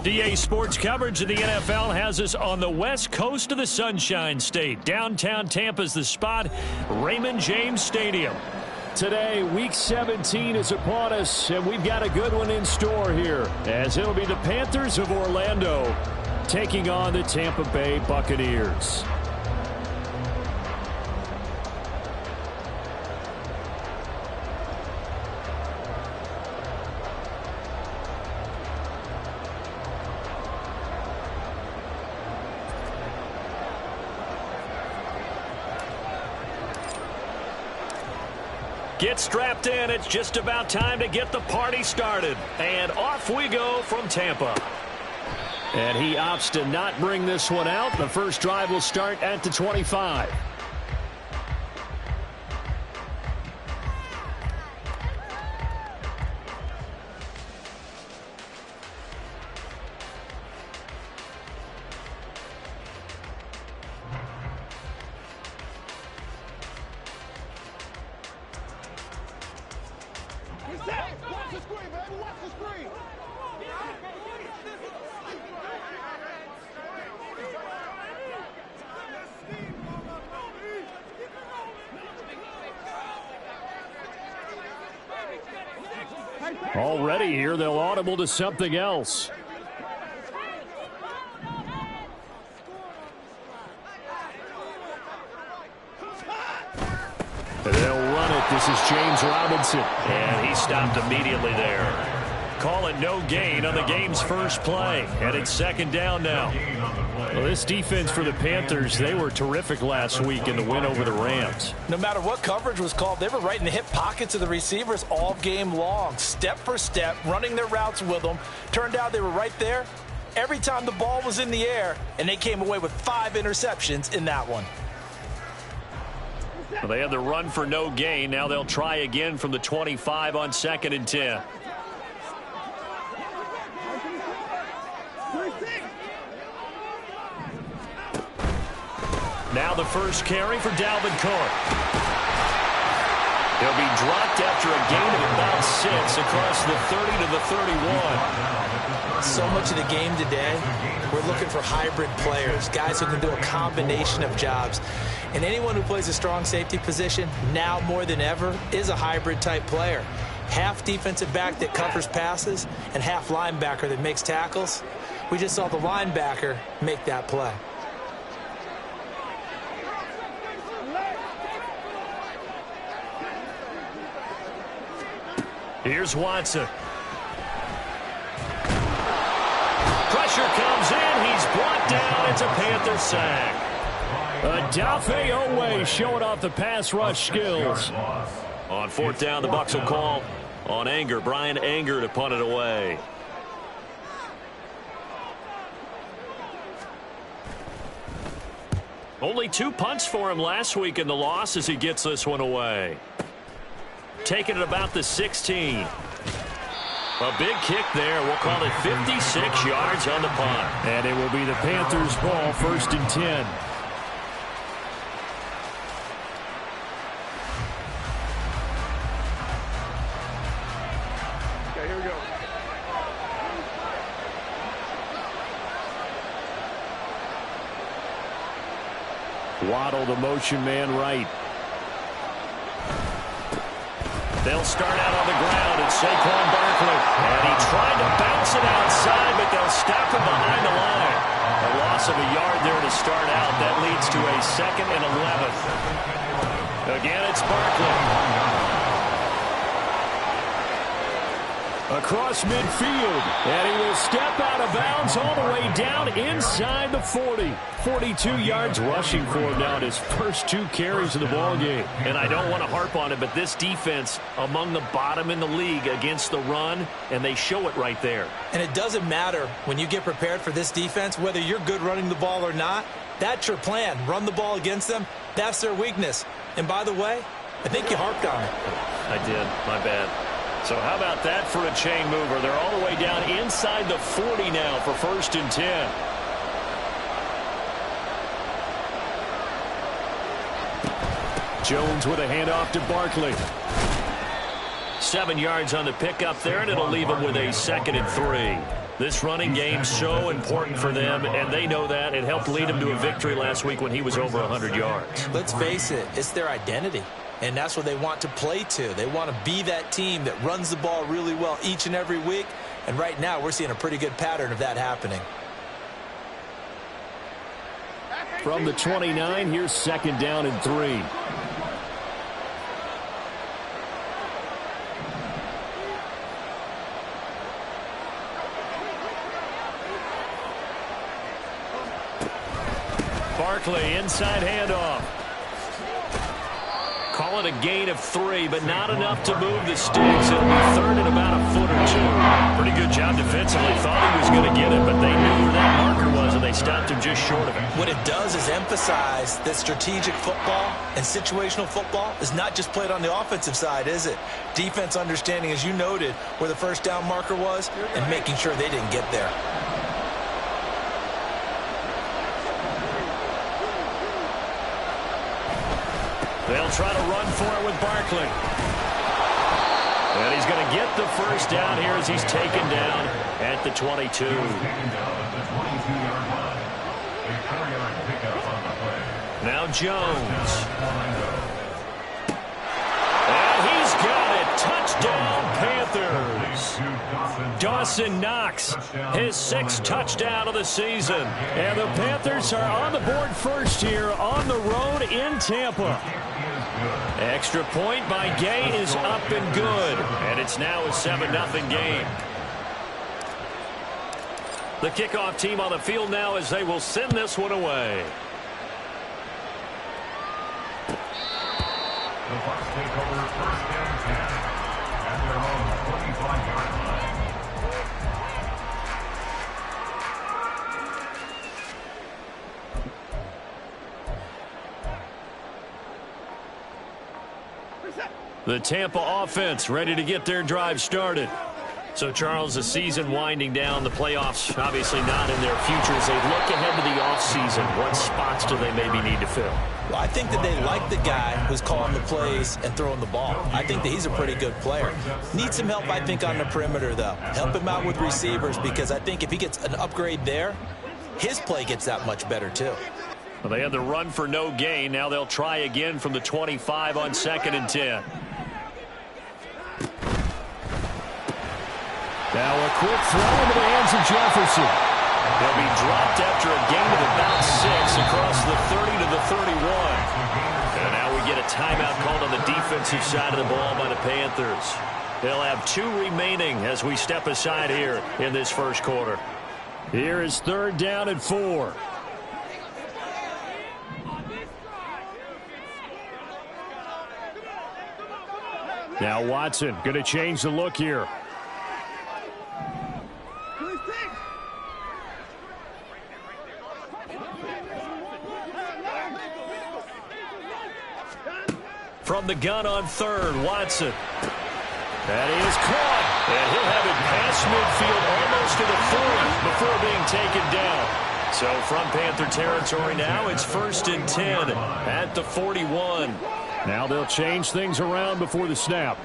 DA Sports coverage of the NFL has us on the west coast of the Sunshine State. Downtown Tampa's the spot, Raymond James Stadium. Today, Week 17 is upon us, and we've got a good one in store here, as it'll be the Panthers of Orlando taking on the Tampa Bay Buccaneers. Get strapped in. It's just about time to get the party started. And off we go from Tampa. And he opts to not bring this one out. The first drive will start at the 25. Already here, they'll audible to something else. And they'll run it. This is James Robinson. And he stopped immediately there. Call it no gain on the game's first play. And it's second down now. Well, this defense for the Panthers, they were terrific last week in the win over the Rams. No matter what coverage was called, they were right in the hip pockets of the receivers all game long. Step for step, running their routes with them. Turned out they were right there every time the ball was in the air, and they came away with 5 interceptions in that one. Well, they had the run for no gain. Now they'll try again from the 25 on 2nd and 10. Now the first carry for Dalvin Cook. He'll be dropped after a gain of about 6 across the 30 to the 31. So much of the game today, we're looking for hybrid players, guys who can do a combination of jobs. And anyone who plays a strong safety position, now more than ever, is a hybrid type player. Half defensive back that covers passes and half linebacker that makes tackles. We just saw the linebacker make that play. Here's Watson. Pressure comes in. He's brought down. It's a Panther sack. Odafe Oweh showing off the pass rush skills. On 4th down, the Bucs will call on Anger. Brian Anger to punt it away. Only 2 punts for him last week in the loss as he gets this one away. Taking it about the 16. A big kick there. We'll call it 56 yards on the punt. And it will be the Panthers' ball, 1st and 10. Okay, here we go. Waddle, the motion man, right. They'll start out on the ground. It's Saquon Barkley. And he tried to bounce it outside, but they'll stop him behind the line. A loss of a yard there to start out. That leads to a 2nd and 11. Again, it's Barkley. Across midfield, and he will step out of bounds all the way down inside the 40. 42 yards rushing for him now in his first 2 carries of the ball game. And I don't want to harp on it, but this defense among the bottom in the league against the run, and they show it right there. And it doesn't matter when you get prepared for this defense, whether you're good running the ball or not. That's your plan. Run the ball against them. That's their weakness. And by the way, I think you harped on it. I did. My bad. So how about that for a chain mover? They're all the way down inside the 40 now for 1st and 10. Jones with a handoff to Barkley. 7 yards on the pickup there, and it'll leave him with a 2nd and 3. This running game so important for them, and they know that. It helped lead them to a victory last week when he was over 100 yards. Let's face it, it's their identity, and that's what they want to play to. They want to be that team that runs the ball really well each and every week, and right now we're seeing a pretty good pattern of that happening. From the 29, here's 2nd down and 3. Barkley, inside handoff. Call it a gain of 3, but not enough to move the sticks. It'll be 3rd and about a foot or 2. Pretty good job defensively. Thought he was going to get it, but they knew where that marker was, and they stopped him just short of it. What it does is emphasize that strategic football and situational football is not just played on the offensive side, is it? Defense understanding, as you noted, where the first down marker was and making sure they didn't get there. They'll try to run for it with Barkley. And he's going to get the first down here as he's taken down at the 22. Now Jones. And he's got it. Touchdown, Panthers. Dawson Knox, his 6th touchdown of the season. And the Panthers are on the board first here on the road in Tampa. Extra point by Gay is up and good. And it's now a 7-0 game. The kickoff team on the field now as they will send this one away. The Bucs take over 1st and 10 at their own 25-yard line. The Tampa offense ready to get their drive started. So, Charles, the season winding down, the playoffs obviously not in their future. As they look ahead to the offseason, what spots do they maybe need to fill? Well, I think that they like the guy who's calling the plays and throwing the ball. I think that he's a pretty good player. Needs some help, I think, on the perimeter, though. Help him out with receivers, because I think if he gets an upgrade there, his play gets that much better, too. Well, they had the run for no gain. Now they'll try again from the 25 on 2nd and 10. Now a quick throw into the hands of Jefferson. He'll be dropped after a gain of about 6 across the 30 to the 31. And now we get a timeout called on the defensive side of the ball by the Panthers. They'll have 2 remaining as we step aside here in this first quarter. Here is 3rd down and 4. Now Watson going to change the look here. From the gun on 3rd, Watson. That is caught. And he'll have it past midfield almost to the 40 before being taken down. So from Panther territory now, it's 1st and 10 at the 41. Now they'll change things around before the snap.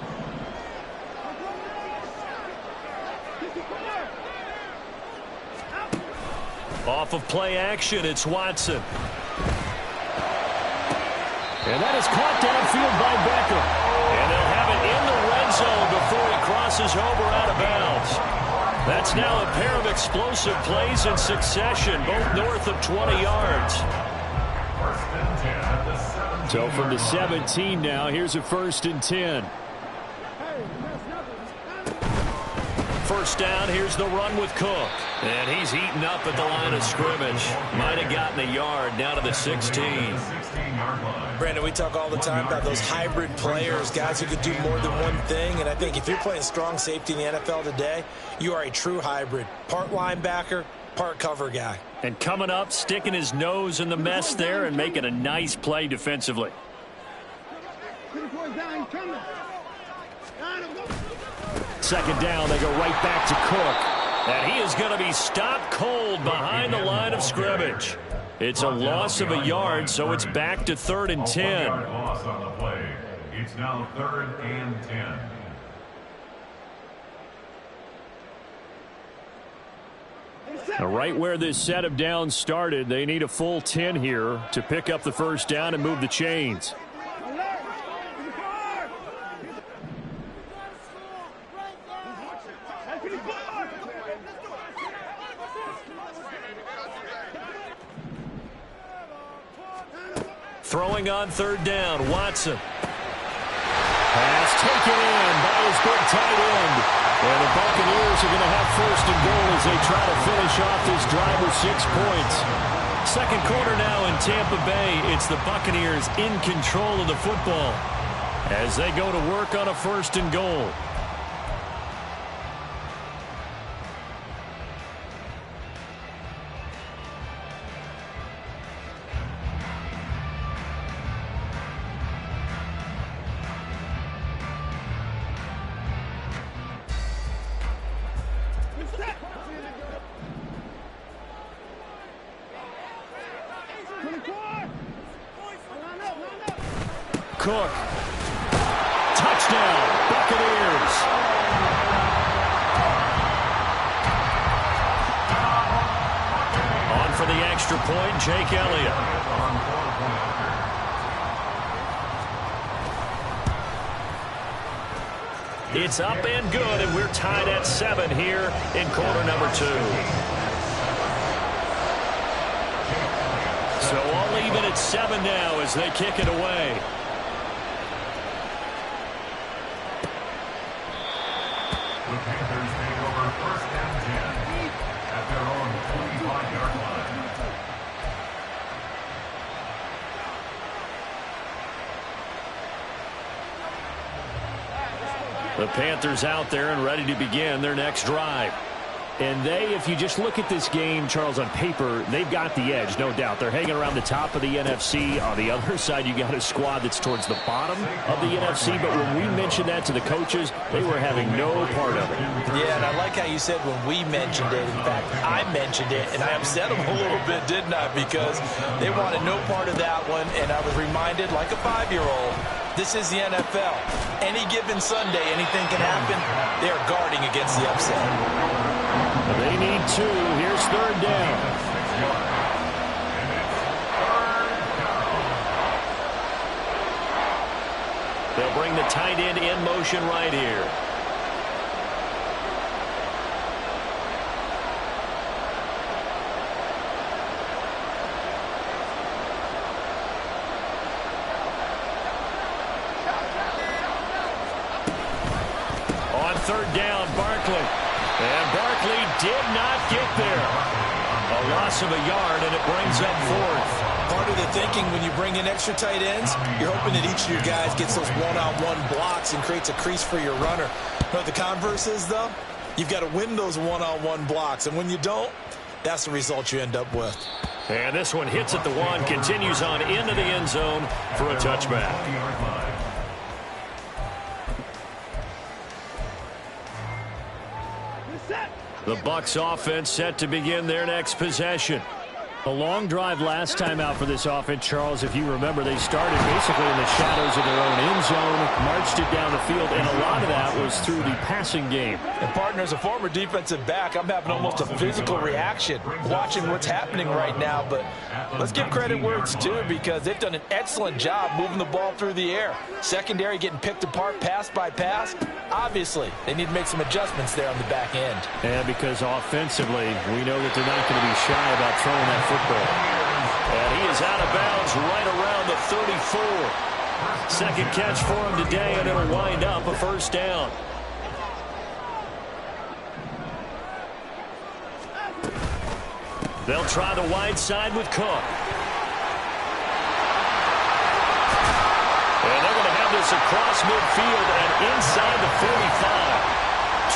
Off of play action, it's Watson. And that is caught downfield by Beckham. And they'll have it in the red zone before he crosses over out of bounds. That's now a pair of explosive plays in succession, both north of 20 yards. So from the 17 now, here's a 1st and 10. First down, here's the run with Cook. And he's eaten up at the line of scrimmage. Might have gotten a yard down to the 16. Brandon, we talk all the time about those hybrid players, guys who could do more than one thing. And I think if you're playing strong safety in the NFL today, you are a true hybrid. Part linebacker, part cover guy. And coming up, sticking his nose in the mess there and making a nice play defensively. Second down, they go right back to Cook. And he is going to be stopped cold behind the line of scrimmage. It's a loss of a yard, so it's back to 3rd and 10. Loss on the play. It's now 3rd and 10. Right where this set of downs started, they need a full 10 here to pick up the first down and move the chains. Throwing on third down, Watson. Pass taken in by his big tight end. And the Buccaneers are going to have first and goal as they try to finish off this drive with 6 points. Second quarter now in Tampa Bay. It's the Buccaneers in control of the football as they go to work on a first and goal. Cook. Touchdown, Buccaneers. On for the extra point, Jake Elliott. It's up and good, and we're tied at 7 here in quarter number 2. So all even at 7 now as they kick it away. The Panthers take over first and 10 at their own 25-yard line. The Panthers out there and ready to begin their next drive. And they, if you just look at this game, Charles, on paper, they've got the edge, no doubt. They're hanging around the top of the NFC. On the other side, you got a squad that's towards the bottom of the NFC. But when we mentioned that to the coaches, they were having no part of it. Yeah, and I like how you said when we mentioned it. In fact, I mentioned it, and I upset them a little bit, didn't I? Because they wanted no part of that one, and I was reminded, like a 5-year-old, this is the NFL. Any given Sunday, anything can happen. They're guarding against the upset. They need 2. Here's third down. They'll bring the tight end in motion right here. On third down, Barkley. And Barkley did not get there. A loss of a yard, and it brings up 4th. Part of the thinking when you bring in extra tight ends, you're hoping that each of your guys gets those one-on-one blocks and creates a crease for your runner. You know what the converse is, though? You've got to win those one-on-one blocks, and when you don't, that's the result you end up with. And this one hits at the 1, continues on into the end zone for a touchback. The Bucs offense set to begin their next possession. A long drive last time out for this offense, Charles. If you remember, they started basically in the shadows of their own end zone, marched it down the field, and a lot of that was through the passing game. And, partner, as a former defensive back, I'm having almost a physical reaction watching what's happening right now. But let's give credit where it's due because they've done an excellent job moving the ball through the air. Secondary getting picked apart pass by pass. Obviously, they need to make some adjustments there on the back end. And because offensively, we know that they're not going to be shy about throwing that football. And he is out of bounds right around the 34. Second catch for him today, and it'll wind up a first down. They'll try the wide side with Cook. And they're going to have this across midfield and inside the 45.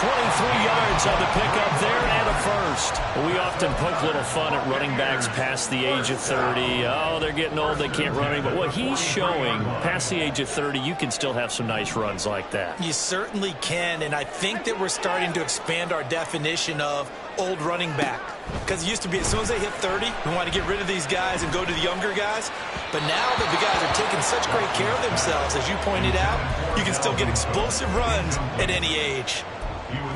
23 yards on the pickup there and a first. We often poke little fun at running backs past the age of 30. Oh, they're getting old, they can't run anymore. But what he's showing, past the age of 30, you can still have some nice runs like that. You certainly can, and I think that we're starting to expand our definition of old running back. Because it used to be as soon as they hit 30, we want to get rid of these guys and go to the younger guys. But now that the guys are taking such great care of themselves, as you pointed out, you can still get explosive runs at any age.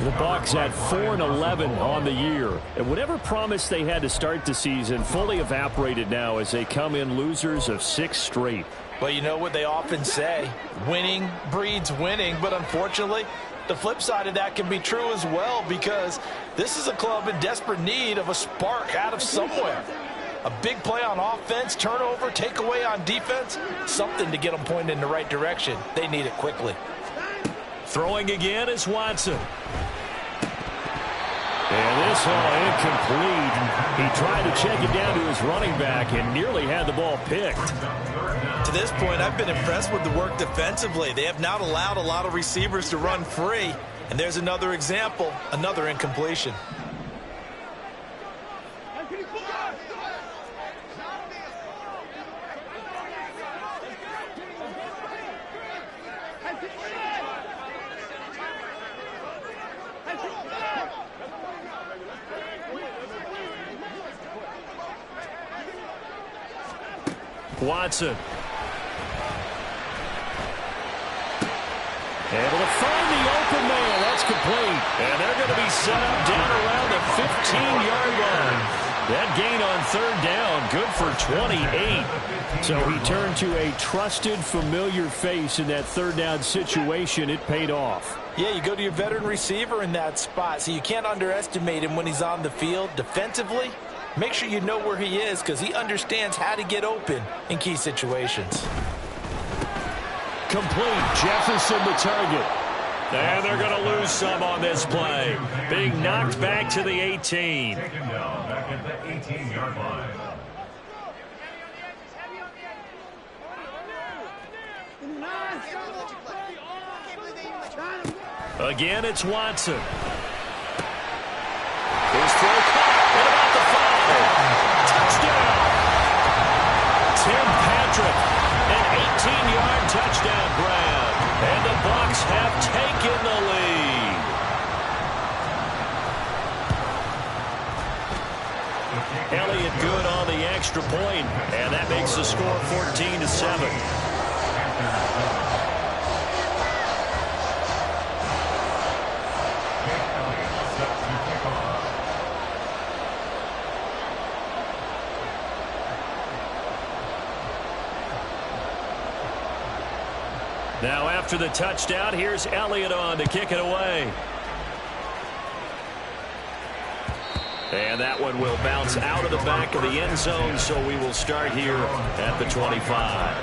The Bucs at 4-11 on the year. And whatever promise they had to start the season fully evaporated now as they come in losers of 6 straight. Well, you know what they often say, winning breeds winning, but unfortunately, the flip side of that can be true as well, because this is a club in desperate need of a spark out of somewhere. A big play on offense, turnover, takeaway on defense, something to get them pointed in the right direction. They need it quickly. Throwing again is Watson. And this all incomplete. He tried to check it down to his running back and nearly had the ball picked. To this point, I've been impressed with the work defensively. They have not allowed a lot of receivers to run free. And there's another example, another incompletion. Watson. Able to find the open man. That's complete. And they're going to be set up down around the 15-yard line. That gain on 3rd down, good for 28. So he turned to a trusted, familiar face in that 3rd down situation. It paid off. Yeah, you go to your veteran receiver in that spot, so you can't underestimate him when he's on the field. Defensively, make sure you know where he is, because he understands how to get open in key situations. Complete. Jefferson the target. And they're going to lose some on this play. Being knocked back to the 18. Taken down back at the 18-yard line. Again, it's Watson. His throw caught. What about the foul? Touchdown. Tim Patrick, an 18-yard touchdown grab. And the Bucs have taken the lead. Elliott good on the extra point, and that makes the score 14-7. Now after the touchdown, here's Elliott on to kick it away. And that one will bounce out of the back of the end zone, so we will start here at the 25.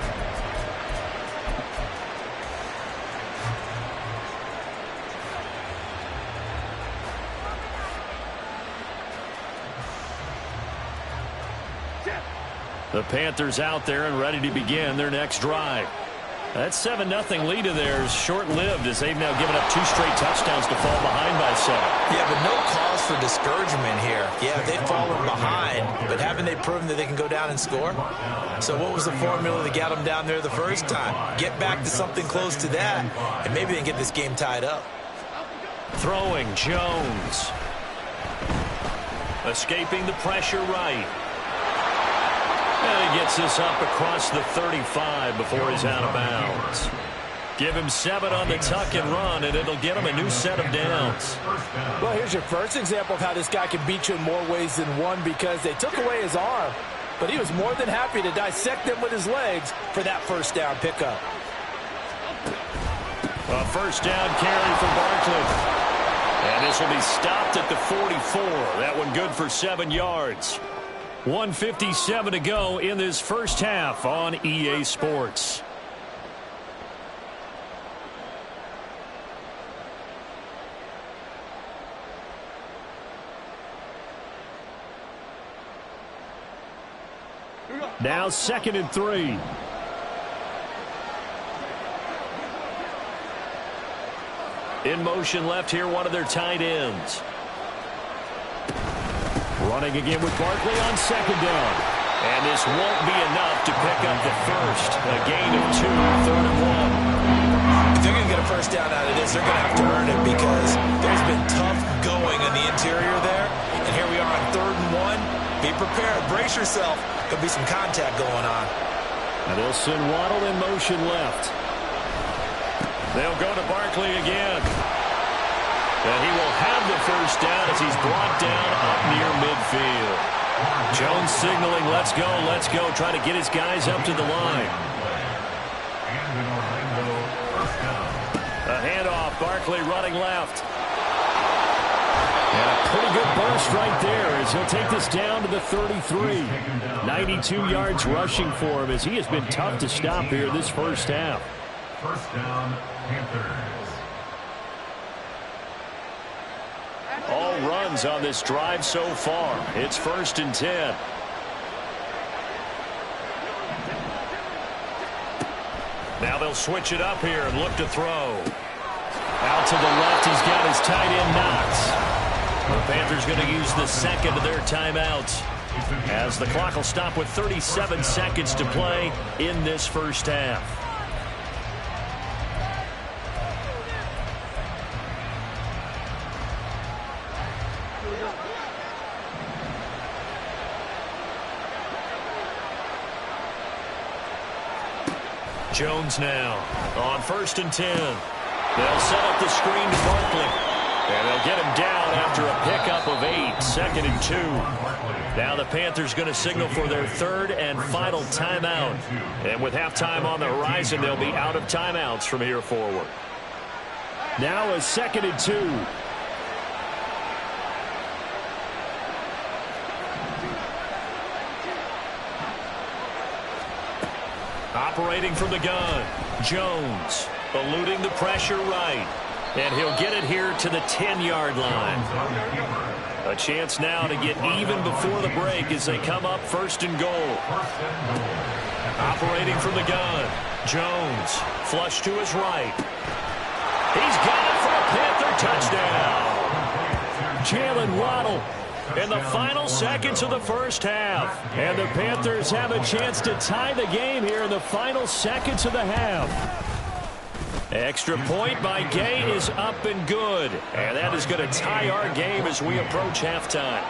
The Panthers out there and ready to begin their next drive. That 7-0 lead of theirs short-lived as they've now given up 2 straight touchdowns to fall behind by 7. Yeah, but no cause for discouragement here. Yeah, they've fallen behind, but haven't they proven that they can go down and score? So what was the formula that got them down there the first time? Get back to something close to that, and maybe they can get this game tied up. Throwing, Jones. Escaping the pressure right. And he gets this up across the 35 before he's out of bounds. Give him 7 on the tuck and run, and it'll get him a new set of downs. Well, here's your first example of how this guy can beat you in more ways than one, because they took away his arm, but he was more than happy to dissect them with his legs for that first down pickup. A first down carry for Barkley. And this will be stopped at the 44. That one good for 7 yards. 1:57 to go in this first half on EA Sports. Now 2nd and 3. In motion left here, one of their tight ends. Running again with Barkley on 2nd down. And this won't be enough to pick up the first. A gain of 2, 3rd and 1. If they're going to get a first down out of this, they're going to have to earn it, because there's been tough going in the interior there. And here we are on 3rd and 1. Be prepared. Brace yourself. There'll be some contact going on. And they'll send Waddle in motion left. They'll go to Barkley again. And he will have the first down as he's brought down up near midfield. Jones signaling, let's go, trying to get his guys up to the line. A handoff, Barkley running left. And a pretty good burst right there as he'll take this down to the 33. 92 yards rushing for him as he has been tough to stop here this first half. First down, Panthers. All runs on this drive so far. It's 1st and 10. Now they'll switch it up here and look to throw. Out to the left, he's got his tight end Knox. The Panthers going to use the second of their timeouts as the clock will stop with 37 seconds to play in this first half. Jones now on 1st and 10. They'll set up the screen to Barkley. And they'll get him down after a pickup of 8. 2nd and 2. Now the Panthers going to signal for their 3rd and final timeout. And with halftime on the horizon, they'll be out of timeouts from here forward. Now a 2nd and 2. Operating from the gun, Jones eluding the pressure right. And he'll get it here to the 10-yard line. A chance now to get even before the break as they come up 1st and goal. Operating from the gun, Jones flush to his right. He's got it for a Panther touchdown. Jalen Waddle in the final seconds of the first half. And the Panthers have a chance to tie the game here in the final seconds of the half. Extra point by Gay is up and good. And that is going to tie our game as we approach halftime.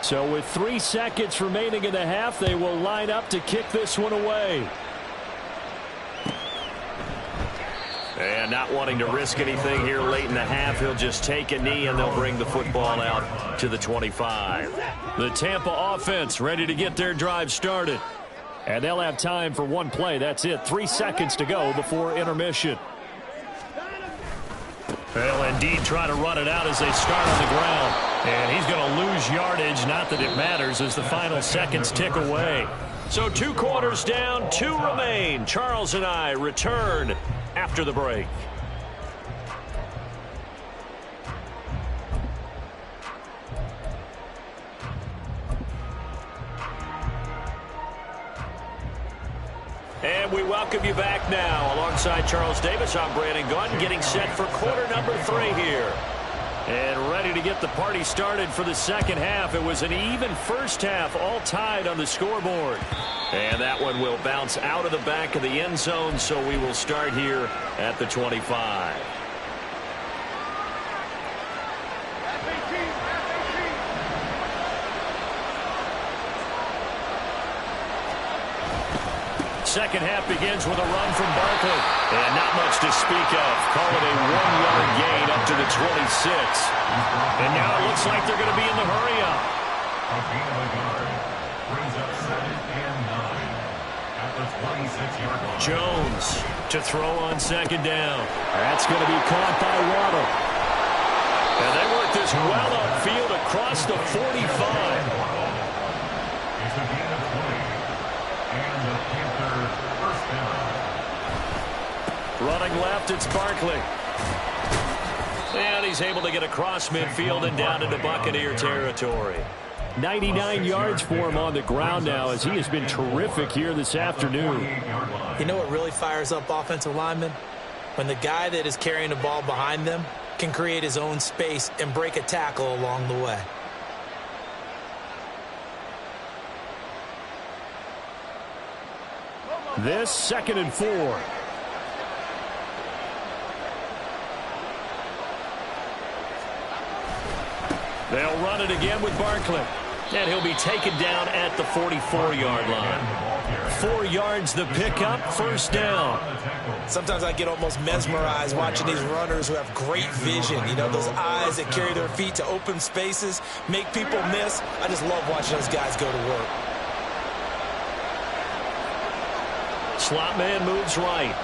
So with 3 seconds remaining in the half, they will line up to kick this one away. And not wanting to risk anything here late in the half, he'll just take a knee and they'll bring the football out to the 25. The Tampa offense ready to get their drive started. And they'll have time for one play. That's it. 3 seconds to go before intermission. They'll indeed try to run it out as they start on the ground. And he's going to lose yardage. Not that it matters as the final seconds tick away. So 2 quarters down, 2 remain. Charles and I return after the break. And we welcome you back now. Alongside Charles Davis, I'm Brandon Gunn, getting set for quarter number 3 here. And ready to get the party started for the second half. It was an even first half, all tied on the scoreboard. And that one will bounce out of the back of the end zone, so we will start here at the 25. Second half begins with a run from Barkley. And not much to speak of. Call it a 1-yard gain up to the 26. And now it looks like they're going to be in the hurry-up. A gain of a yard brings up 2nd and 9 at the 26-yard line. Jones to throw on 2nd down. That's going to be caught by Waddle. And they work this well upfield across the 45. It's a gain of 20. And the Panthers first down. Running left, it's Barkley. And he's able to get across midfield and down into Buccaneer territory. 99 yards for him on the ground now as he has been terrific here this afternoon. You know what really fires up offensive linemen? When the guy that is carrying the ball behind them can create his own space and break a tackle along the way. This 2nd and 4. They'll run it again with Barkley. And he'll be taken down at the 44-yard line. 4 yards the pickup, first down. Sometimes I get almost mesmerized watching these runners who have great vision. You know, those eyes that carry their feet to open spaces, make people miss. I just love watching those guys go to work. Slot man moves right.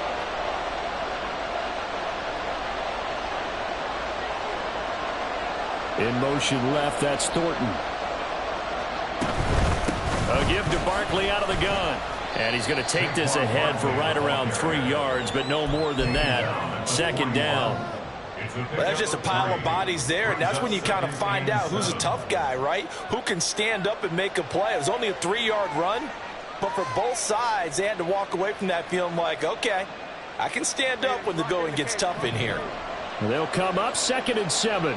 In motion left, that's Thornton. A give to Barkley out of the gun. And he's going to take this ahead for right around 3 yards, but no more than that. Second down. Well, that's just a pile of bodies there, and that's when you kind of find out who's a tough guy, right? Who can stand up and make a play. It was only a 3-yard run, but for both sides, they had to walk away from that feeling like, okay, I can stand up when the going gets tough in here. They'll come up 2nd and 7.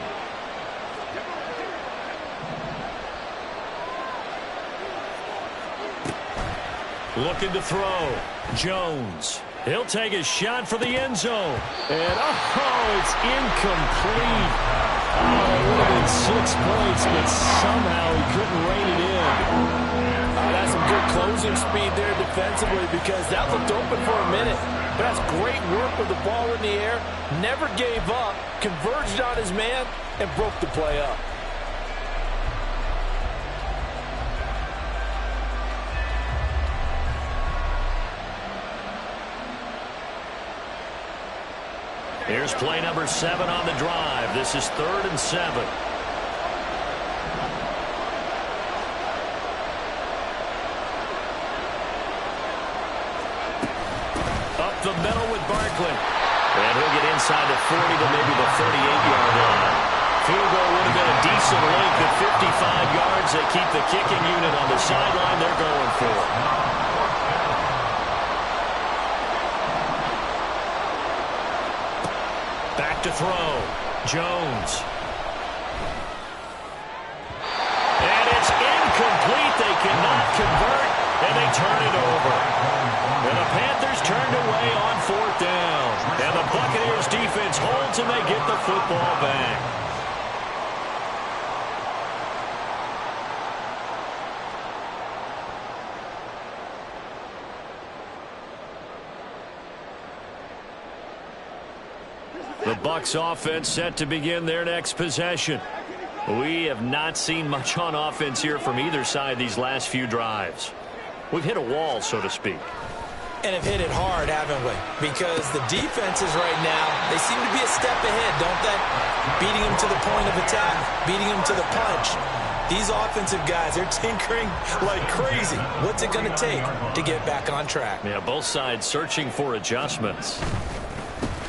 Looking to throw. Jones. He'll take a shot for the end zone. And, it's incomplete. Oh, it would have been 6 points, but somehow he couldn't rein it in. That's some good closing speed there defensively because that looked open for a minute. But that's great work with the ball in the air. Never gave up, converged on his man, and broke the play up. Here's play number 7 on the drive. This is 3rd and 7. Up the middle with Barkley. And he'll get inside the 40 to maybe the 38-yard line. Field goal would have been a decent length at 55 yards. They keep the kicking unit on the sideline. They're going for it. Back to throw. Jones. And it's incomplete. They cannot convert, and they turn it over. And the Panthers turned away on 4th down. And the Buccaneers defense holds, and they get the football back. The Bucs offense set to begin their next possession. We have not seen much on offense here from either side these last few drives. We've hit a wall, so to speak. And have hit it hard, haven't we? Because the defenses right now, they seem to be a step ahead, don't they? Beating them to the point of attack, beating them to the punch. These offensive guys, they're tinkering like crazy. What's it going to take to get back on track? Yeah, both sides searching for adjustments.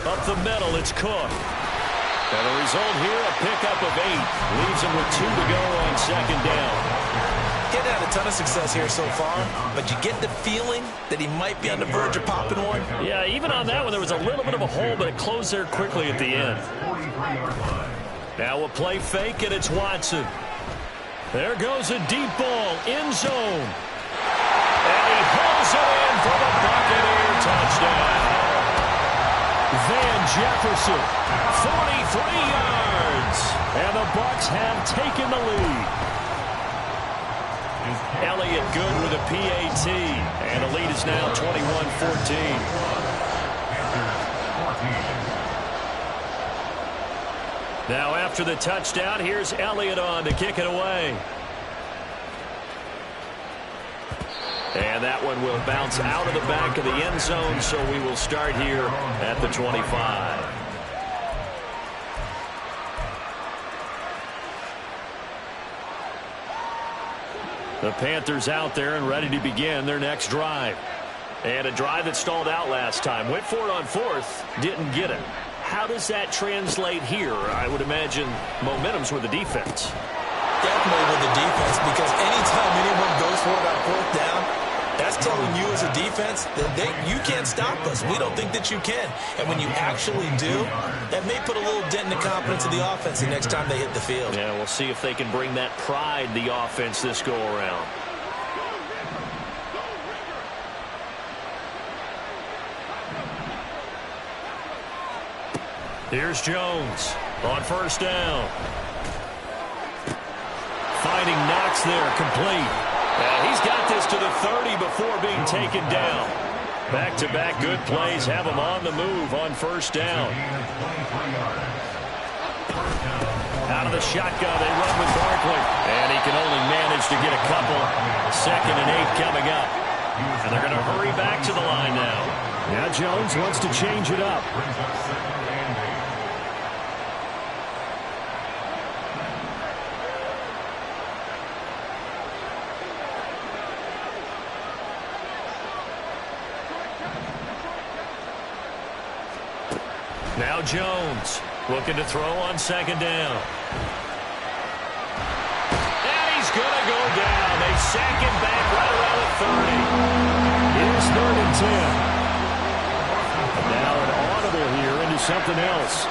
Up the middle, it's Cook. And the result here, a pickup of 8. Leaves him with 2 to go on 2nd down. He hasn't had a ton of success here so far, but you get the feeling that he might be on the verge of popping one. Yeah, even on that one, there was a little bit of a hole, but it closed there quickly at the end. Now a play fake, and it's Watson. There goes a deep ball, end zone. And he hauls it in for the Buccaneer touchdown. Van Jefferson, 43 yards, and the Bucs have taken the lead. Elliott good with a PAT, and the lead is now 21-14. Now after the touchdown, here's Elliott on to kick it away. And that one will bounce out of the back of the end zone, so we will start here at the 25. The Panthers out there and ready to begin their next drive. And a drive that stalled out last time. Went for it on 4th, didn't get it. How does that translate here? I would imagine momentum's with the defense. Definitely with the defense, because anytime anyone goes for it on 4th down, that's telling you as a defense that you can't stop us. We don't think that you can. And when you actually do, that may put a little dent in the confidence of the offense the next time they hit the field. Yeah, we'll see if they can bring that pride, the offense, this go around. Here's Jones on 1st down. Finding Knox there, complete. And he's got this to the 30 before being taken down. Back-to-back good plays have him on the move on first down. Out of the shotgun, they run with Barkley. And he can only manage to get a couple. 2nd and 8 coming up. And they're going to hurry back to the line now. Now Jones wants to change it up. Now Jones looking to throw on 2nd down. And he's going to go down. They sack him back right around the 30. Here's 3rd and 10. Now an audible here into something else.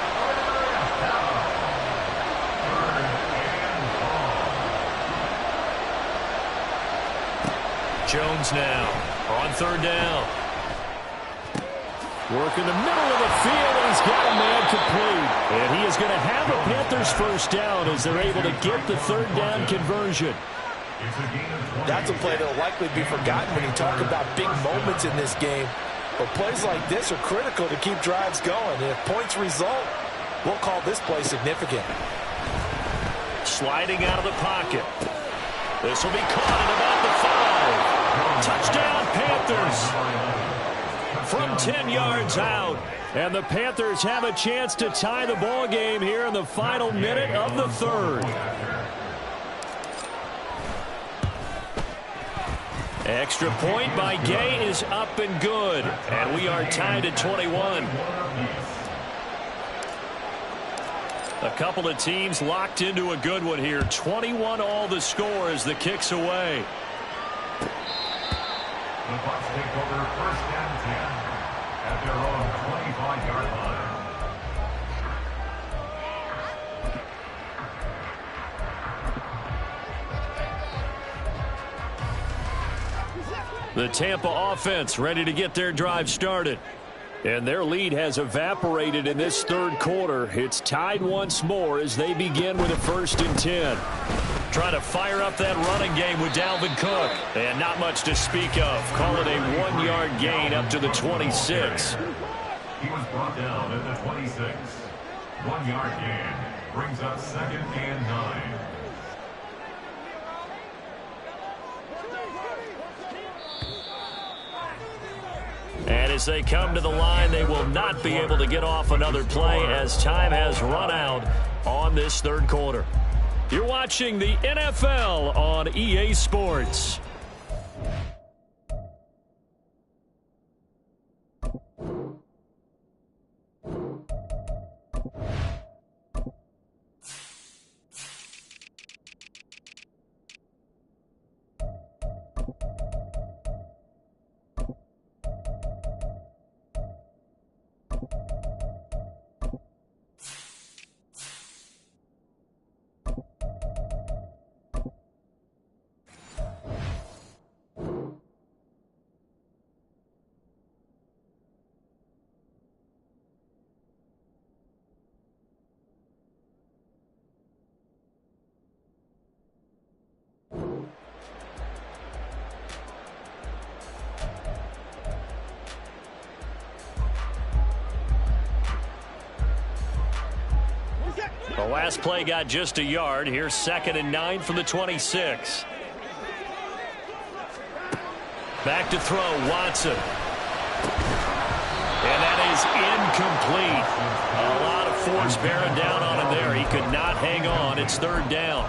Jones now on 3rd down. Work in the middle of the field, and he's got a man complete. And he is going to have a Panthers first down as they're able to get the 3rd down conversion. That's a play that will likely be forgotten when you talk about big moments in this game. But plays like this are critical to keep drives going. And if points result, we'll call this play significant. Sliding out of the pocket. This will be caught at about the 5. Touchdown, Panthers. From 10 yards out. And the Panthers have a chance to tie the ball game here in the final minute of the 3rd. Extra point by Gay is up and good. And we are tied at 21. A couple of teams locked into a good one here. 21 all the score as the kick's away. The Bucs take over 1st and 10 at their own 25-yard line. The Tampa offense ready to get their drive started. And their lead has evaporated in this 3rd quarter. It's tied once more as they begin with a 1st and 10. Trying to fire up that running game with Dalvin Cook. And not much to speak of. Call it a 1-yard gain up to the 26. He was brought down at the 26. 1-yard gain brings up 2nd and 9. And as they come to the line, they will not be able to get off another play as time has run out on this 3rd quarter. You're watching the NFL on EA Sports. The last play got just a yard. Here's 2nd and 9 from the 26. Back to throw, Watson. And that is incomplete. A lot of force bearing down on him there. He could not hang on. It's 3rd down.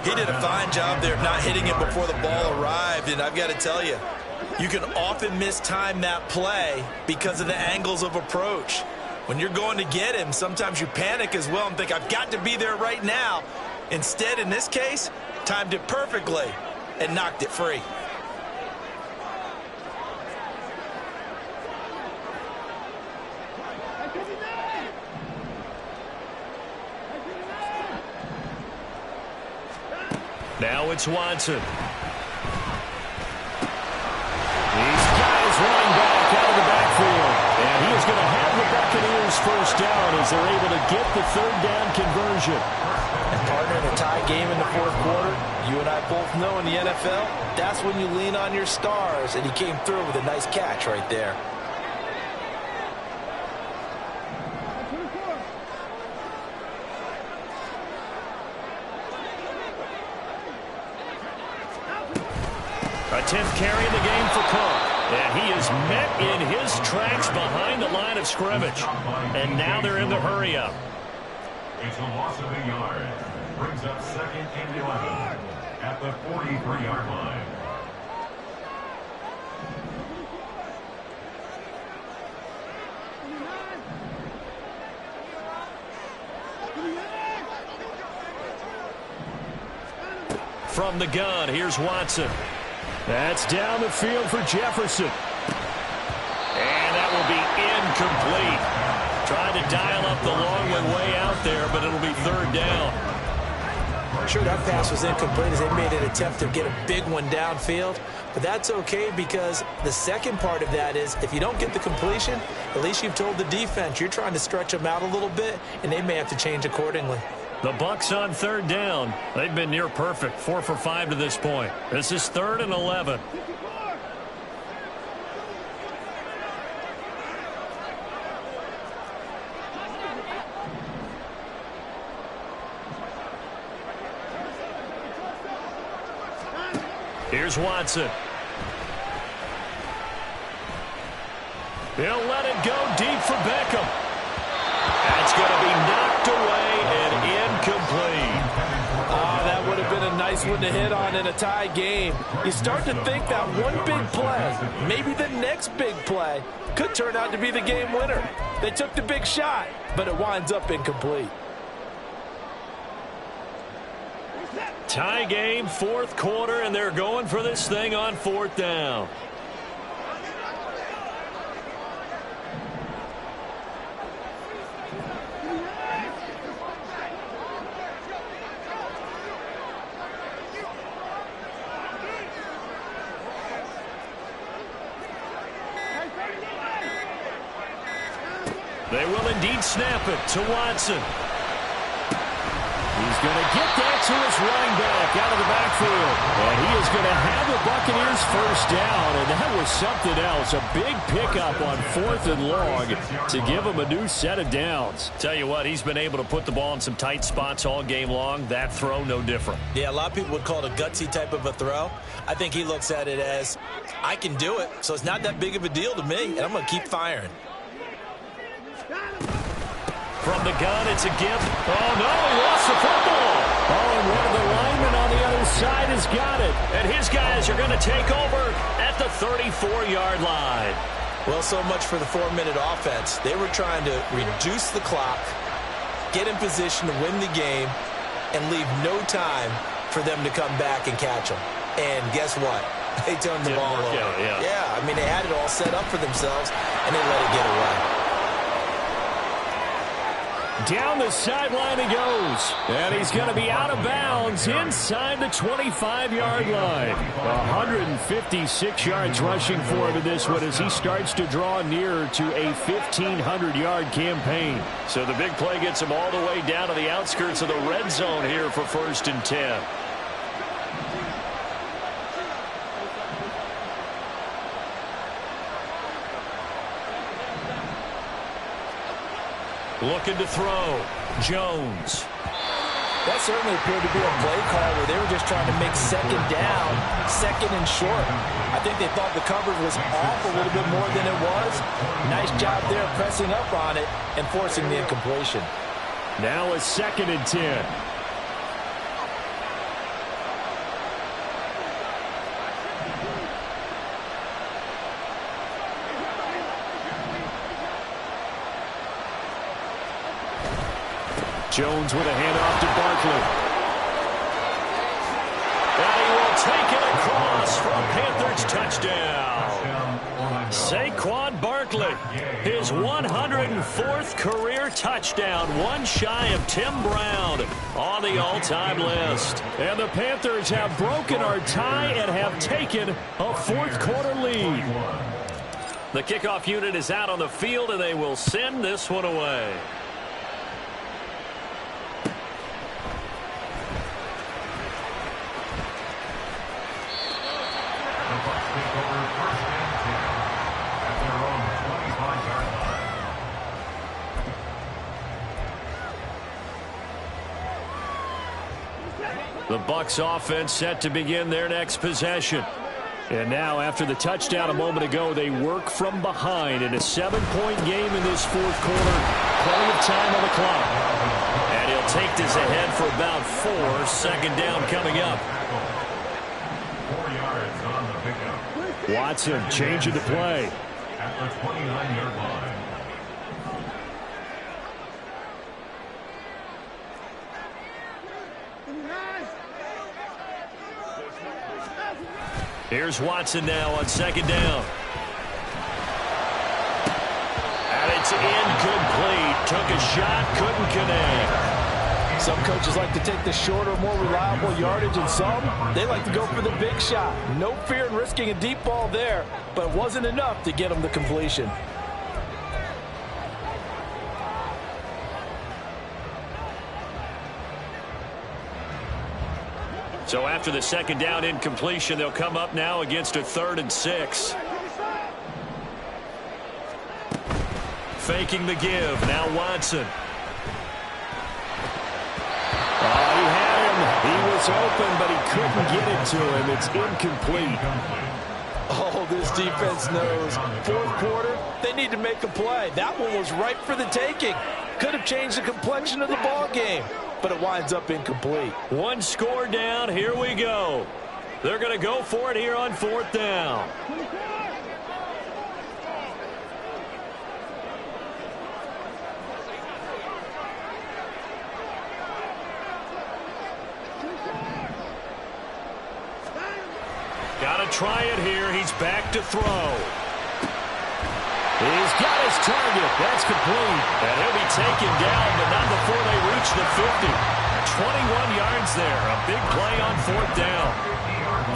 He did a fine job there of not hitting it before the ball arrived. And I've got to tell you, you can often mistime that play because of the angles of approach. When you're going to get him, sometimes you panic as well and think, I've got to be there right now. Instead, in this case, timed it perfectly and knocked it free. Now it's Watson. He's got his running back out of the backfield. And he is going to have the Buccaneers first down as they're able to get the 3rd down conversion. And partner, in a tie game in the fourth quarter, you and I both know in the NFL, that's when you lean on your stars, and he came through with a nice catch right there. A 10th carry in the game for Cook. And he is met in his tracks behind the line of scrimmage. And now they're in the hurry-up. It's a loss of a yard. Brings up 2nd and 11 at the 43-yard line. From the gun, here's Watson. That's down the field for Jefferson. And that will be incomplete. Trying to dial up the long one way out there, but it'll be 3rd down. Sure, that pass was incomplete as they made an attempt to get a big one downfield. But that's okay because the second part of that is if you don't get the completion, at least you've told the defense you're trying to stretch them out a little bit, and they may have to change accordingly. The Bucs on 3rd down. They've been near perfect, 4 for 5 to this point. This is 3rd and 11. Here's Watson. He'll let it go deep for Beckham. That's going to be knocked away and incomplete. That would have been a nice one to hit on in a tie game. You start to think that one big play, maybe the next big play, could turn out to be the game winner. They took the big shot, but it winds up incomplete. Tie game, 4th quarter, and they're going for this thing on 4th down. They will indeed snap it to Watson. He's going to get that to his running back out of the backfield. And he is going to have the Buccaneers 1st down. And that was something else. A big pickup on 4th and long to give him a new set of downs. Tell you what, he's been able to put the ball in some tight spots all game long. That throw, no different. Yeah, a lot of people would call it a gutsy type of a throw. I think he looks at it as, I can do it, so it's not that big of a deal to me, and I'm going to keep firing. From the gun, it's a give. Oh, no, he lost the football. Oh, and one of the linemen on the other side has got it. And his guys are going to take over at the 34-yard line. Well, so much for the 4-minute offense. They were trying to reduce the clock, get in position to win the game, and leave no time for them to come back and catch them. And guess what? They turned the ball over. Yeah, I mean, they had it all set up for themselves, and they let it get away. Down the sideline he goes. And he's going to be out of bounds inside the 25-yard line. 156 yards rushing for him in this one as he starts to draw nearer to a 1,500-yard campaign. So the big play gets him all the way down to the outskirts of the red zone here for 1st and 10. Looking to throw. Jones. That certainly appeared to be a play call where they were just trying to make 2nd down, 2nd and short. I think they thought the coverage was off a little bit more than it was. Nice job there pressing up on it and forcing the incompletion. Now a 2nd and 10. Jones with a handoff to Barkley. And he will take it across for a Panthers touchdown. Saquon Barkley, his 104th career touchdown, one shy of Tim Brown on the all-time list. And the Panthers have broken our tie and have taken a 4th quarter lead. The kickoff unit is out on the field, and they will send this one away. The Bucs offense set to begin their next possession. And now, after the touchdown a moment ago, they work from behind in a 7-point game in this fourth quarter. Plenty of time on the clock. And he'll take this ahead for about 4. Second down coming up. 4 yards on the pickup. Watson changing the play. At the 29-yard line. Here's Watson now on second down. And it's incomplete. Took a shot, couldn't connect. Some coaches like to take the shorter, more reliable yardage, and some, they like to go for the big shot. No fear in risking a deep ball there, but it wasn't enough to get them the completion. So after the second down incompletion, they'll come up now against a 3rd and 6. Faking the give. Now Watson. Oh, he had him. He was open, but he couldn't get it to him. It's incomplete. Oh, this defense knows. Fourth quarter, they need to make a play. That one was ripe for the taking. Could have changed the complexion of the ball game, but it winds up incomplete. One score down. Here we go. They're going to go for it here on 4th down. Got to try it here. He's back to throw. He's got his target. That's complete. And he'll be taken down, but not before they reach the 50. 21 yards there. A big play on 4th down.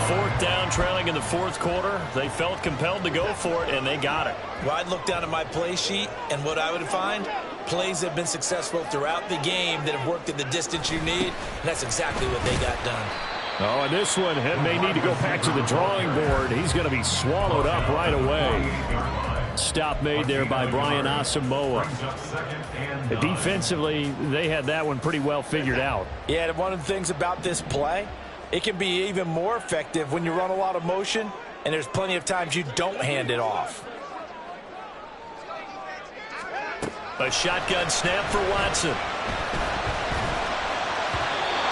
4th down, trailing in the fourth quarter. They felt compelled to go for it, and they got it. Well, I'd look down at my play sheet, and what I would find, plays have been successful throughout the game that have worked in the distance you need, and that's exactly what they got done. Oh, and this one may need to go back to the drawing board. He's going to be swallowed up right away. Stop made there by Brian Asamoah. Defensively, they had that one pretty well figured out. Yeah, and one of the things about this play, it can be even more effective when you run a lot of motion, and there's plenty of times you don't hand it off. A shotgun snap for Watson.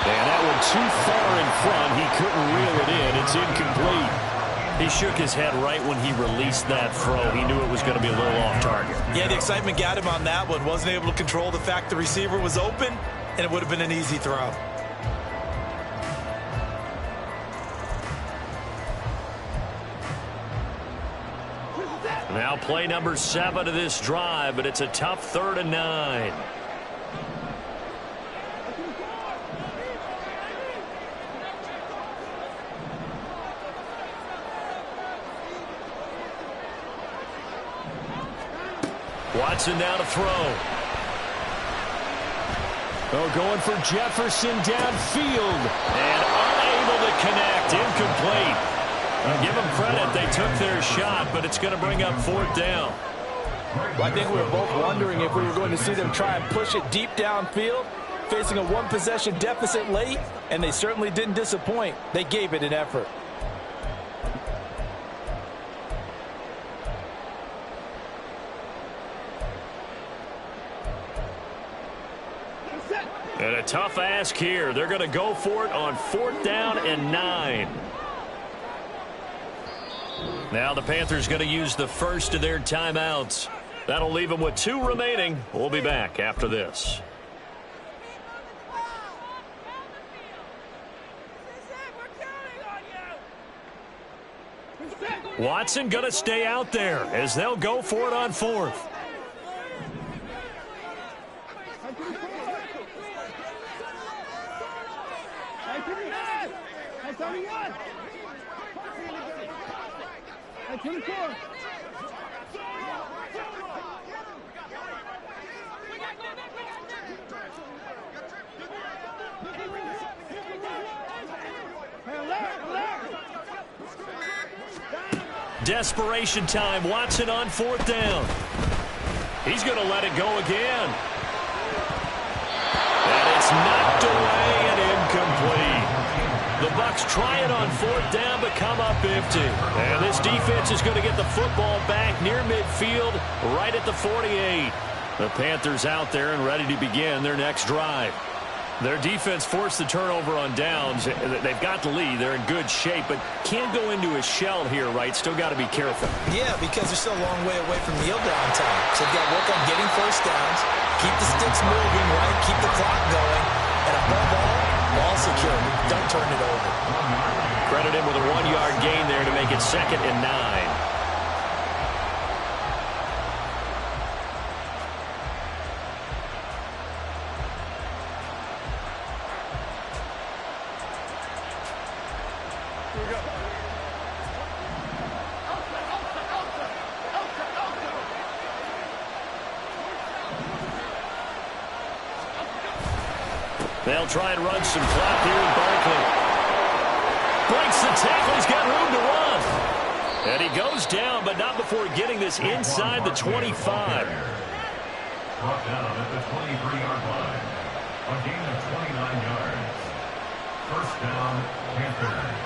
And that one too far in front. He couldn't reel it in. It's incomplete. He shook his head right when he released that throw. He knew it was going to be a little off target. Yeah, the excitement got him on that one. Wasn't able to control the fact the receiver was open, and it would have been an easy throw. Now play number 7 of this drive, but it's a tough 3rd and 9. Watson now to throw. Oh, going for Jefferson downfield. And unable to connect. Incomplete. Give them credit. They took their shot, but it's going to bring up 4th down. Well, I think we were both wondering if we were going to see them try and push it deep downfield, facing a one-possession deficit late, and they certainly didn't disappoint. They gave it an effort. And a tough ask here. They're going to go for it on 4th down and 9. Now the Panthers going to use the first of their timeouts. That'll leave them with 2 remaining. We'll be back after this. Watson going to stay out there as they'll go for it on 4th. Desperation time. Watson on 4th down. He's going to let it go again. And it's knocked away and incomplete. And this defense is going to get the football back near midfield, right at the 48. The Panthers out there and ready to begin their next drive. Their defense forced the turnover on downs. They've got the lead. They're in good shape, but can't go into a shell here, right? Still got to be careful. Yeah, because they're still a long way away from kneel down time. So they've got to work on getting first downs, keep the sticks moving, right? Keep the clock going. And above all, ball security. Don't turn it over. Credit him with a 1-yard gain there to make it 2nd and 9. They'll try and run some clock here with Barkley. Breaks the tackle. He's got room to run. And he goes down, but not before getting this inside the 25. Brought down at the 23-yard line. A gain of 29 yards. First down, Panthers.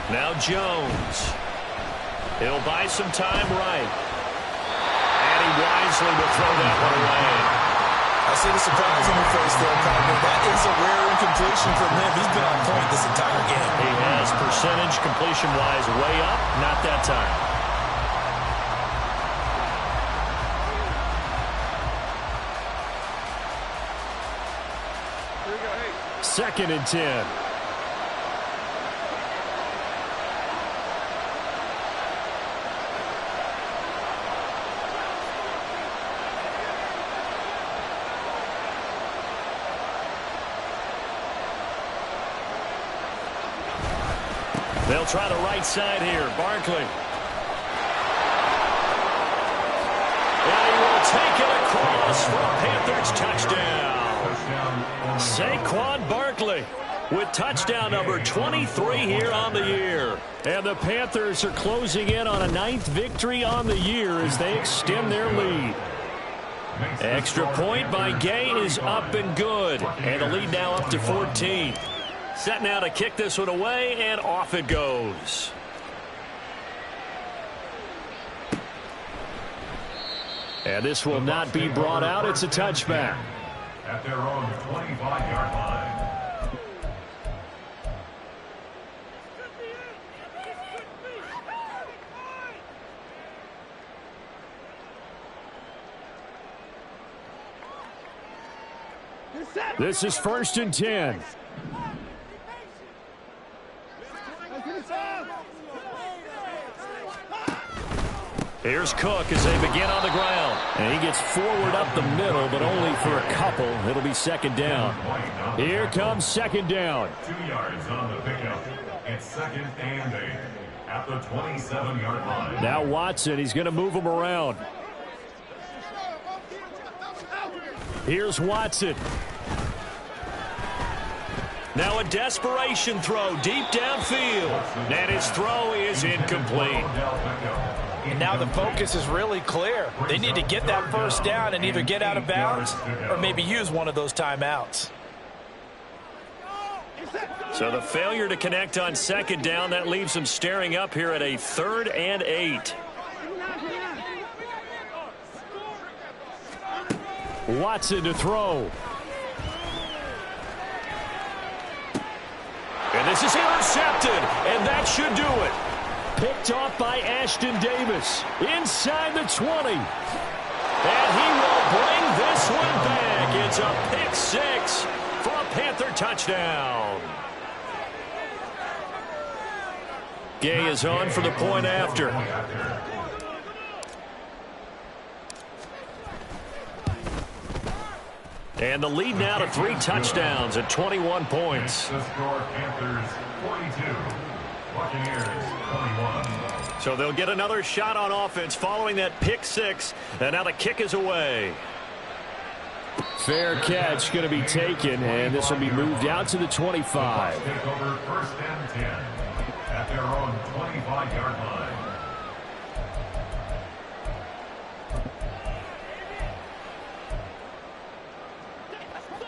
Now Jones. He'll buy some time right. And he wisely will throw that one away. I see the surprise in your face there, partner. That is a rare incompletion from him. He's been on point this entire game. He has percentage completion-wise way up. Not that time. Here we go, hey. 2nd and 10. They'll try the right side here. Barkley. And he will take it across for a Panthers touchdown. Saquon Barkley with touchdown number 23 here on the year. And the Panthers are closing in on a 9th victory on the year as they extend their lead. Extra point by Gay is up and good. And the lead now up to 14. Set now to kick this one away, and off it goes. And this will not be brought out. It's a touchback. At their own 25-yard line. This is 1st and 10. Here's Cook as they begin on the ground. And he gets forward up the middle, but only for a couple. It'll be 2nd down. Here comes 2nd down. 2 yards on the pickup. It's 2nd and 8 at the 27-yard line. Now Watson, he's going to move him around. Here's Watson. Now a desperation throw deep downfield. And his throw is incomplete. And now the focus is really clear. They need to get that first down and either get out of bounds or maybe use one of those timeouts. So the failure to connect on 2nd down, that leaves them staring up here at a 3rd and 8. Watson to throw. And this is intercepted, and that should do it. Picked off by Ashton Davis inside the 20. And he will bring this one back. It's a pick 6 for a Panther touchdown. Gay is on for the point after. And the lead now to 3 touchdowns at 21 points. The score, Panthers 42, Buccaneers 21. So they'll get another shot on offense following that pick six. And now the kick is away. Fair catch going to be taken, and this will be moved out to the 25. Take over first and 10 at their own 25-yard line.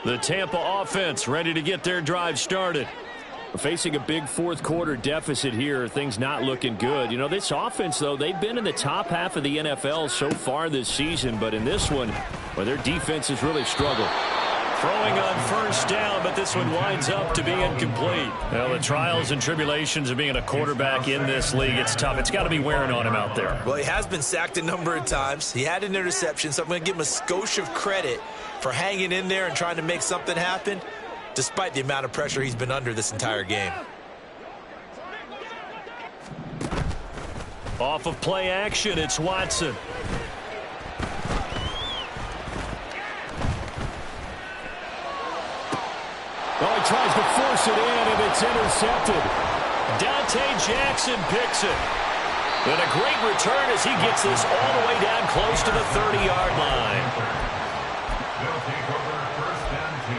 The Tampa offense ready to get their drive started. Facing a big fourth quarter deficit here, things not looking good. You know, this offense, though, they've been in the top half of the NFL so far this season, but in this one, well, their defense has really struggled. Throwing on first down, but this one winds up to be incomplete. Well, the trials and tribulations of being a quarterback in this league, it's tough. It's got to be wearing on him out there. Well, he has been sacked a number of times. He had an interception, so I'm going to give him a skosh of credit for hanging in there and trying to make something happen, despite the amount of pressure he's been under this entire game. Off of play action, it's Watson. Oh, he tries to force it in, and it's intercepted. Dante Jackson picks it. And a great return as he gets this all the way down close to the 30-yard line. They'll take over first and 10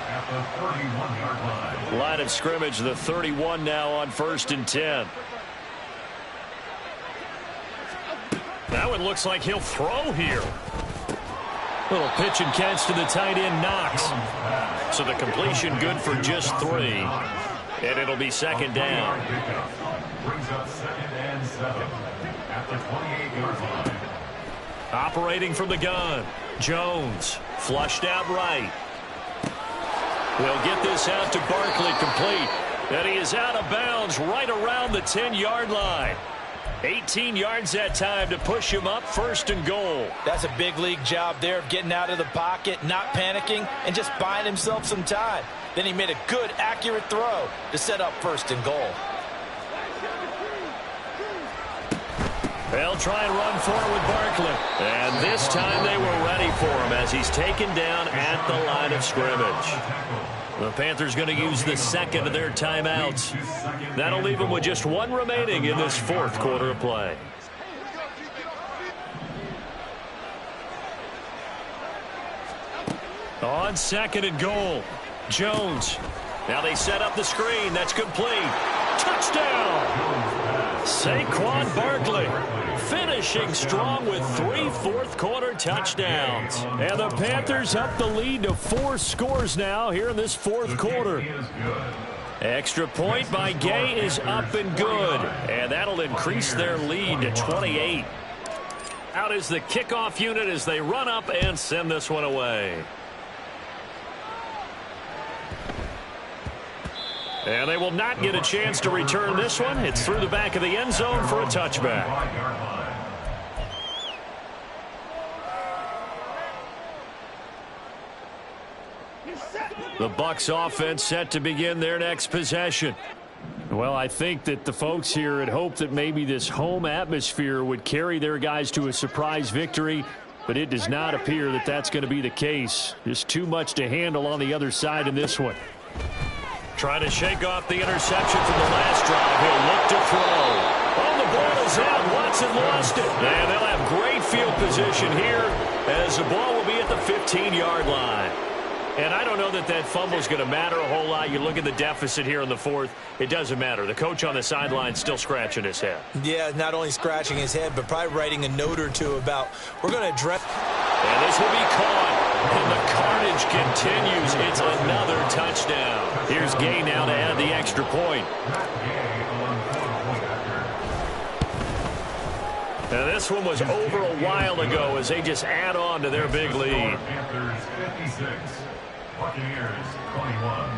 at the 31-yard line. Line of scrimmage, the 31 now on first and 10. Now it looks like he'll throw here. Little pitch and catch to the tight end, Knox. So the completion good for just 3. And it'll be second down. Brings up second and 7 at the 28-yard line. Operating from the gun, Jones, flushed out right. They'll get this out to Barkley, complete. And he is out of bounds right around the 10-yard line. 18 yards that time to push him up, first and goal. That's a big league job there of getting out of the pocket, not panicking, and just buying himself some time. Then he made a good, accurate throw to set up first and goal. They'll try and run forward with Barkley. And this time they were ready for him as he's taken down at the line of scrimmage. The Panthers going to use the second of their timeouts. That'll leave them with just 1 remaining in this fourth quarter of play. On second and goal, Jones. Now they set up the screen. That's complete. Touchdown! Saquon Barkley finishing strong with 3 fourth-quarter touchdowns. And the Panthers up the lead to 4 scores now here in this fourth quarter. Extra point by Gay is up and good. And that'll increase their lead to 28. Out is the kickoff unit as they run up and send this one away. And they will not get a chance to return this one. It's through the back of the end zone for a touchback. The Bucs offense set to begin their next possession. Well, I think that the folks here had hoped that maybe this home atmosphere would carry their guys to a surprise victory, but it does not appear that that's going to be the case. Just too much to handle on the other side in this one. Trying to shake off the interception from the last drive. He'll look to throw. Oh, the ball is out. Watson lost it. And they'll have great field position here as the ball will be at the 15-yard line. And I don't know that that fumble is going to matter a whole lot. You look at the deficit here in the fourth. It doesn't matter. The coach on the sideline still scratching his head. Yeah, not only scratching his head, but probably writing a note or two about, we're going to address. And this will be caught. And the carnage continues. It's another touchdown. Here's Gay now to add the extra point. Now this one was over a while ago as they just add on to their big lead. Panthers 56, Buccaneers 21.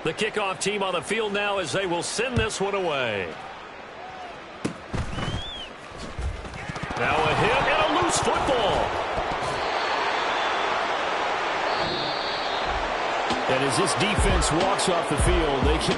The kickoff team on the field now as they will send this one away. Now a hit and a loose football. And as this defense walks off the field, they can